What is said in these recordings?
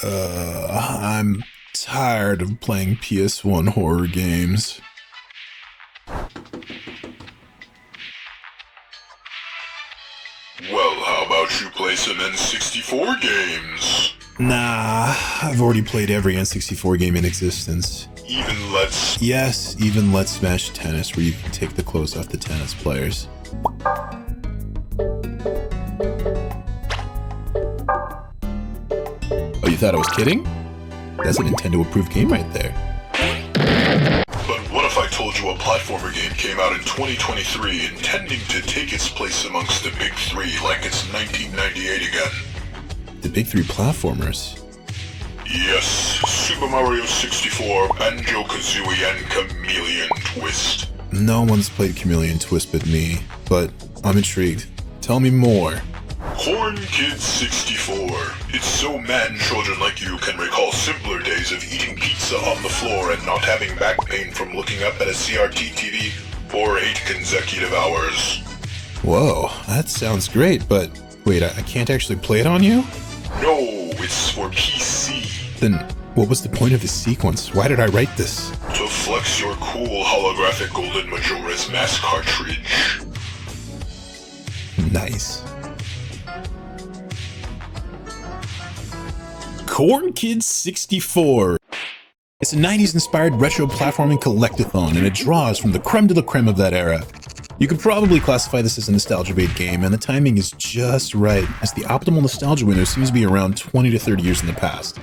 I'm tired of playing PS1 horror games. Well, how about you play some n64 games? Nah, I've already played every N64 game in existence. Even Let's... Yes, even Let's Smash Tennis, where you can take the clothes off the tennis players. Oh, you thought I was kidding? That's a Nintendo-approved game right there. But what if I told you a platformer game came out in 2023 intending to take its place amongst the big three like it's 1998 again? The big three platformers? Yes, Super Mario 64, Banjo-Kazooie, and Chameleon Twist. No one's played Chameleon Twist but me, but I'm intrigued. Tell me more. Kidz 64. It's so man-children like you can recall simpler days of eating pizza on the floor and not having back pain from looking up at a CRT TV for 8 consecutive hours. Whoa, that sounds great, but wait, I can't actually play it on you? No, it's for PC. Then what was the point of this sequence? Why did I write this? To flex your cool holographic Golden Majora's Mask cartridge. Nice. Kidz 64. It's a 90s-inspired retro platforming collectathon, and it draws from the creme de la creme of that era. You could probably classify this as a nostalgia bait game, and the timing is just right, as the optimal nostalgia window seems to be around 20 to 30 years in the past.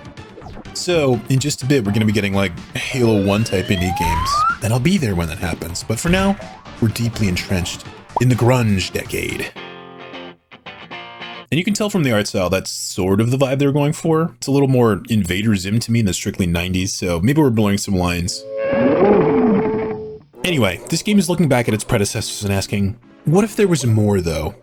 So, in just a bit, we're going to be getting like Halo 1 type indie games, and I'll be there when that happens, but for now, we're deeply entrenched in the grunge decade. And you can tell from the art style that's sort of the vibe they're going for. It's a little more Invader Zim to me than strictly 90s, so maybe we're blurring some lines. Anyway, this game is looking back at its predecessors and asking, what if there was more though?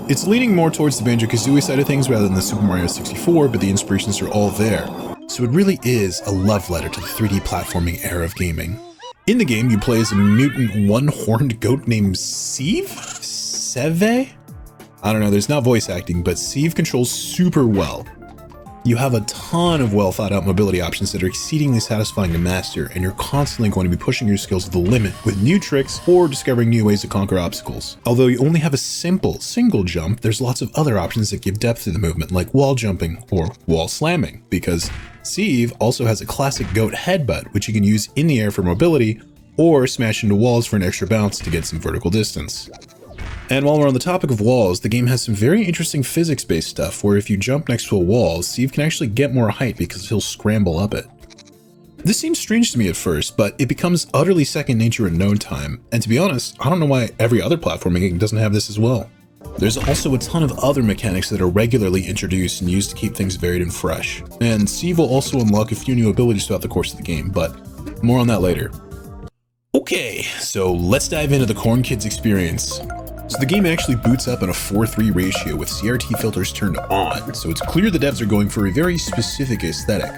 It's leaning more towards the Banjo-Kazooie side of things rather than the Super Mario 64, but the inspirations are all there. So it really is a love letter to the 3D platforming era of gaming. In the game, you play as a mutant one-horned goat named Sieve? Seve? I don't know, there's not voice acting, but Sieve controls super well. You have a ton of well thought out mobility options that are exceedingly satisfying to master, and you're constantly going to be pushing your skills to the limit with new tricks or discovering new ways to conquer obstacles. Although you only have a simple single jump, there's lots of other options that give depth to the movement, like wall jumping or wall slamming, because Sieve also has a classic goat headbutt, which you can use in the air for mobility, or smash into walls for an extra bounce to get some vertical distance. And while we're on the topic of walls, the game has some very interesting physics-based stuff where if you jump next to a wall, Steve can actually get more height because he'll scramble up it. This seems strange to me at first, but it becomes utterly second nature in no time, and to be honest, I don't know why every other platforming game doesn't have this as well. There's also a ton of other mechanics that are regularly introduced and used to keep things varied and fresh, and Steve will also unlock a few new abilities throughout the course of the game, but more on that later. Okay, so let's dive into the Kidz experience. So the game actually boots up in a 4:3 ratio with CRT filters turned on, so it's clear the devs are going for a very specific aesthetic.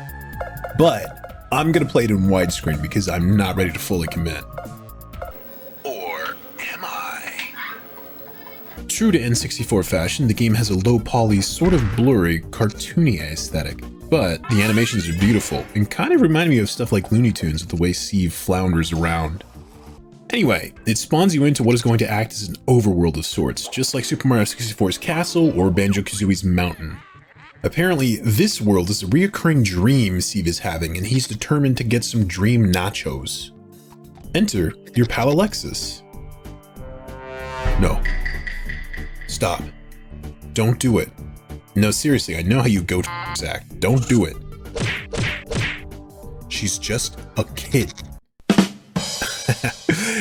But I'm gonna play it in widescreen because I'm not ready to fully commit. Or am I? True to N64 fashion, the game has a low poly, sort of blurry, cartoony aesthetic, but the animations are beautiful and kind of remind me of stuff like Looney Tunes with the way Steve flounders around. Anyway, it spawns you into what is going to act as an overworld of sorts, just like Super Mario 64's castle or Banjo-Kazooie's mountain. Apparently, this world is a reoccurring dream Steve is having, and he's determined to get some dream nachos. Enter your pal Alexis. No. Stop. Don't do it. No, seriously, I know how you goat act. Don't do it. She's just a kid.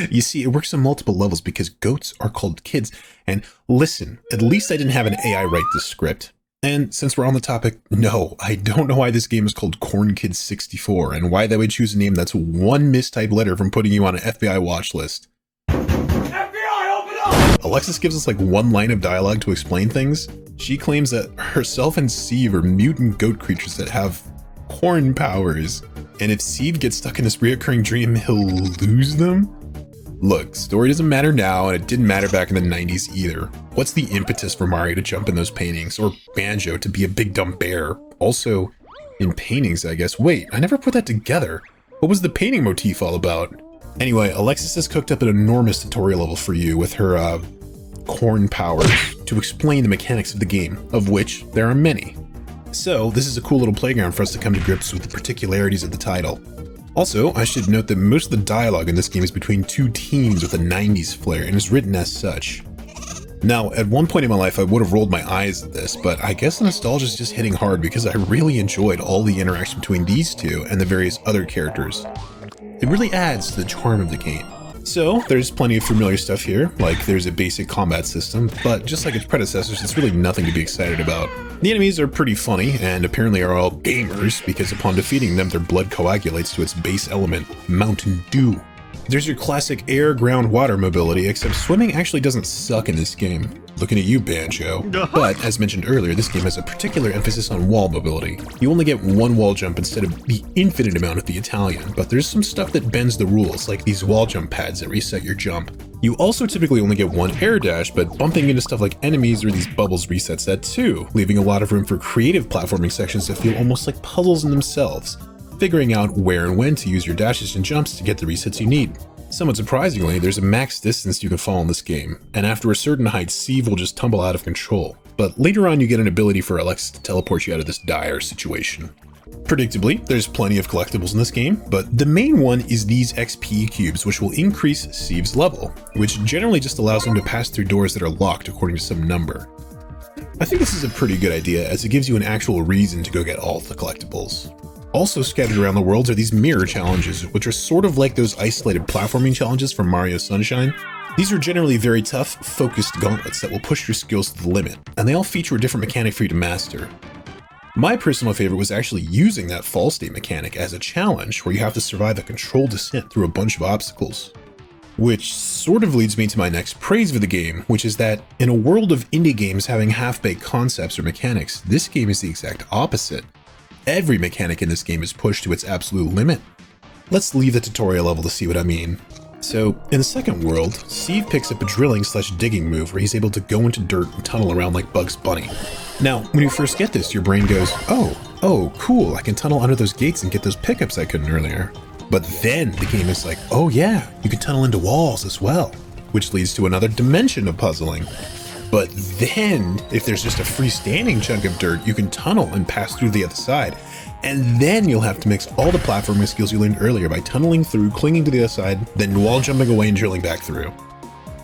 You see, it works on multiple levels because goats are called kids. And listen, at least I didn't have an AI write this script. And since we're on the topic, no, I don't know why this game is called Kidz 64 and why they would choose a name that's one mistyped letter from putting you on an FBI watch list. FBI, open up! Alexis gives us like one line of dialogue to explain things. She claims that herself and Steve are mutant goat creatures that have corn powers. And if Steve gets stuck in this reoccurring dream, he'll lose them? Look, story doesn't matter now, and it didn't matter back in the 90s either. What's the impetus for Mario to jump in those paintings, or Banjo to be a big dumb bear? Also, In paintings, I guess. Wait, I never put that together. What was the painting motif all about? Anyway, Alexis has cooked up an enormous tutorial level for you with her corn powers to explain the mechanics of the game, of which there are many. So this is a cool little playground for us to come to grips with the particularities of the title. Also, I should note that most of the dialogue in this game is between two teens with a 90s flair and is written as such. Now, at one point in my life, I would have rolled my eyes at this, but I guess the nostalgia is just hitting hard because I really enjoyed all the interaction between these two and the various other characters. It really adds to the charm of the game. So, there's plenty of familiar stuff here, like there's a basic combat system, but just like its predecessors, it's really nothing to be excited about. The enemies are pretty funny, and apparently are all gamers, because upon defeating them, their blood coagulates to its base element, Mountain Dew. There's your classic air, ground, water mobility, except swimming actually doesn't suck in this game. Looking at you, Banjo. But, as mentioned earlier, this game has a particular emphasis on wall mobility. You only get one wall jump instead of the infinite amount of the Italian, but there's some stuff that bends the rules, like these wall jump pads that reset your jump. You also typically only get one air dash, but bumping into stuff like enemies or these bubbles resets that too, leaving a lot of room for creative platforming sections that feel almost like puzzles in themselves, figuring out where and when to use your dashes and jumps to get the resets you need. Somewhat surprisingly, there's a max distance you can fall in this game, and after a certain height, Steve will just tumble out of control. But later on you get an ability for Alexis to teleport you out of this dire situation. Predictably, there's plenty of collectibles in this game, but the main one is these XP cubes, which will increase Steve's level, which generally just allows him to pass through doors that are locked according to some number. I think this is a pretty good idea, as it gives you an actual reason to go get all of the collectibles. Also scattered around the world are these mirror challenges, which are sort of like those isolated platforming challenges from Mario Sunshine. These are generally very tough, focused gauntlets that will push your skills to the limit, and they all feature a different mechanic for you to master. My personal favorite was actually using that fall state mechanic as a challenge, where you have to survive a controlled descent through a bunch of obstacles. Which sort of leads me to my next praise for the game, which is that in a world of indie games having half-baked concepts or mechanics, this game is the exact opposite. Every mechanic in this game is pushed to its absolute limit. Let's leave the tutorial level to see what I mean. So, in the second world, Steve picks up a drilling/digging move where he's able to go into dirt and tunnel around like Bugs Bunny. Now, when you first get this, your brain goes, oh, cool, I can tunnel under those gates and get those pickups I couldn't earlier. But then the game is like, oh yeah, you can tunnel into walls as well, which leads to another dimension of puzzling. But then, if there's just a freestanding chunk of dirt, you can tunnel and pass through the other side. And then you'll have to mix all the platforming skills you learned earlier by tunneling through, clinging to the other side, then wall jumping away and drilling back through.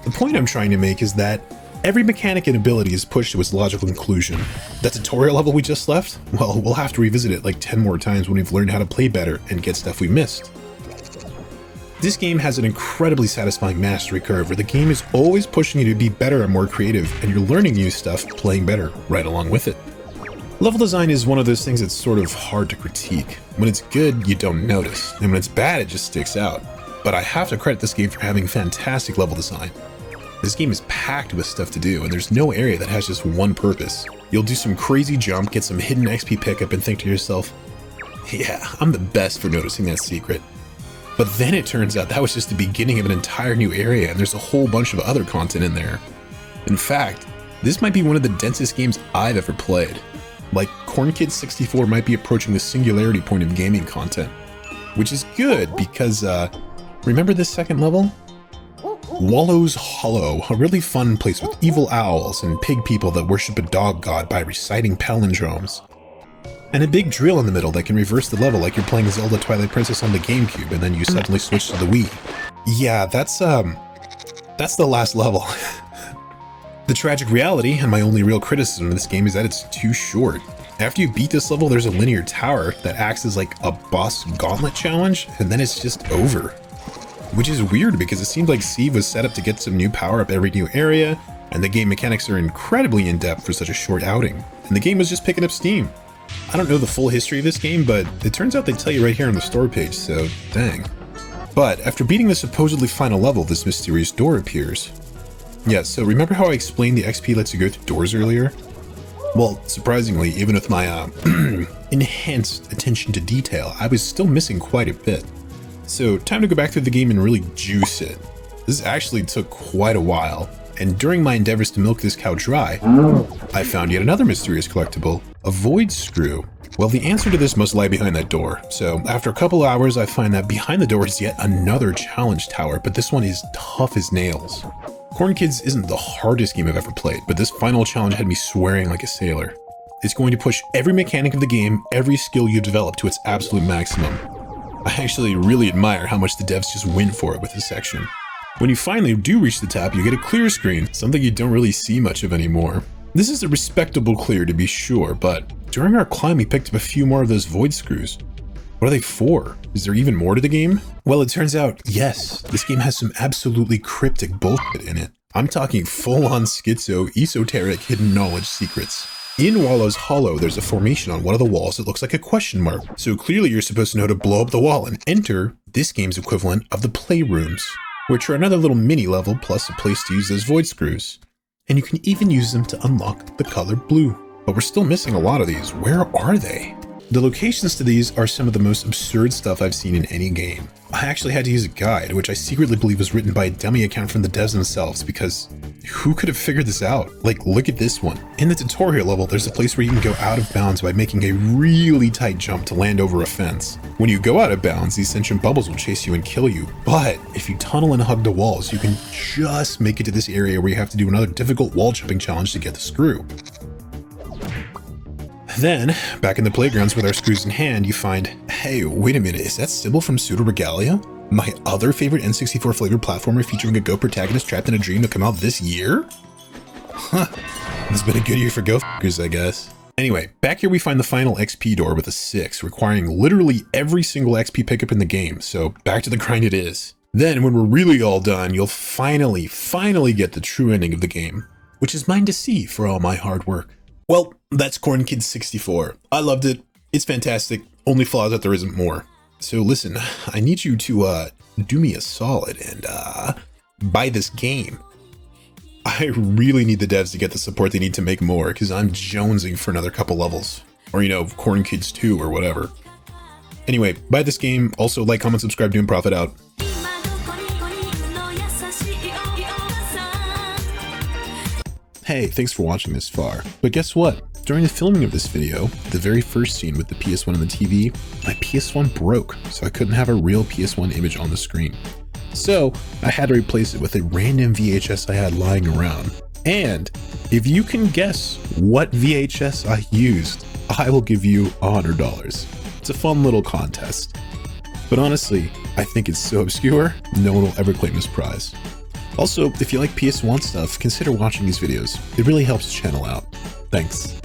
The point I'm trying to make is that every mechanic and ability is pushed to its logical conclusion. That tutorial level we just left? Well, we'll have to revisit it like 10 more times when we've learned how to play better and get stuff we missed. This game has an incredibly satisfying mastery curve where the game is always pushing you to be better and more creative, and you're learning new stuff, playing better right along with it. Level design is one of those things that's sort of hard to critique. When it's good, you don't notice, and when it's bad, it just sticks out. But I have to credit this game for having fantastic level design. This game is packed with stuff to do, and there's no area that has just one purpose. You'll do some crazy jump, get some hidden XP pickup, and think to yourself, yeah, I'm the best for noticing that secret. But then it turns out that was just the beginning of an entire new area, and there's a whole bunch of other content in there. In fact, this might be one of the densest games I've ever played. Like, Kidz 64 might be approaching the singularity point of gaming content. Which is good, because, remember this second level? Wallow's Hollow, a really fun place with evil owls and pig people that worship a dog god by reciting palindromes. And a big drill in the middle that can reverse the level like you're playing Zelda Twilight Princess on the GameCube and then you suddenly switch to the Wii. Yeah, that's the last level. The tragic reality, and my only real criticism of this game, is that it's too short. After you beat this level, there's a linear tower that acts as like a boss gauntlet challenge, and then it's just over. Which is weird because it seemed like Steve was set up to get some new power up every new area, and the game mechanics are incredibly in-depth for such a short outing, and the game was just picking up steam. I don't know the full history of this game, but it turns out they tell you right here on the store page, so dang. But after beating the supposedly final level, this mysterious door appears. Yeah, so remember how I explained the XP lets you go through doors earlier? Well, surprisingly, even with my enhanced attention to detail, I was still missing quite a bit. So time to go back through the game and really juice it. This actually took quite a while, and during my endeavors to milk this cow dry, I found yet another mysterious collectible, a void screw. Well, the answer to this must lie behind that door. So after a couple hours, I find that behind the door is yet another challenge tower, but this one is tough as nails. Corn Kidz isn't the hardest game I've ever played, but this final challenge had me swearing like a sailor. It's going to push every mechanic of the game, every skill you develop to its absolute maximum. I actually really admire how much the devs just went for it with this section. When you finally do reach the top, you get a clear screen, something you don't really see much of anymore. This is a respectable clear to be sure, but during our climb we picked up a few more of those void screws. What are they for? Is there even more to the game? Well, it turns out, yes, this game has some absolutely cryptic bullshit in it. I'm talking full-on schizo, esoteric, hidden knowledge secrets. In Wallow's Hollow, there's a formation on one of the walls that looks like a question mark, so clearly you're supposed to know to blow up the wall and enter this game's equivalent of the playrooms, which are another little mini level plus a place to use those void screws. And you can even use them to unlock the color blue. But we're still missing a lot of these. Where are they? The locations to these are some of the most absurd stuff I've seen in any game. I actually had to use a guide, which I secretly believe was written by a dummy account from the devs themselves, because who could have figured this out? Like, look at this one. In the tutorial level, there's a place where you can go out of bounds by making a really tight jump to land over a fence. When you go out of bounds, these sentient bubbles will chase you and kill you. But if you tunnel and hug the walls, you can just make it to this area where you have to do another difficult wall jumping challenge to get the screw. Then, back in the playgrounds with our screws in hand, you find, hey, wait a minute, is that Sybil from Pseudo Regalia? My other favorite N64 flavored platformer featuring a Go protagonist trapped in a dream to come out this year? Huh, it's been a good year for Go f***ers, I guess. Anyway, back here we find the final XP door with a 6, requiring literally every single XP pickup in the game, so back to the grind it is. Then, when we're really all done, you'll finally get the true ending of the game, which is mine to see for all my hard work. Well, that's Corn Kidz 64. I loved it. It's fantastic. Only flaw that there isn't more. So listen, I need you to do me a solid and buy this game. I really need the devs to get the support they need to make more, because I'm jonesing for another couple levels. Or, you know, Corn Kidz 2 or whatever. Anyway, buy this game. Also, like, comment, subscribe, do, and profit out. Hey, thanks for watching this far. But guess what? During the filming of this video, the very first scene with the PS1 and the TV, my PS1 broke, so I couldn't have a real PS1 image on the screen. So I had to replace it with a random VHS I had lying around. And if you can guess what VHS I used, I will give you $100. It's a fun little contest. But honestly, I think it's so obscure, no one will ever claim this prize. Also, if you like PS1 stuff, consider watching these videos. It really helps the channel out. Thanks.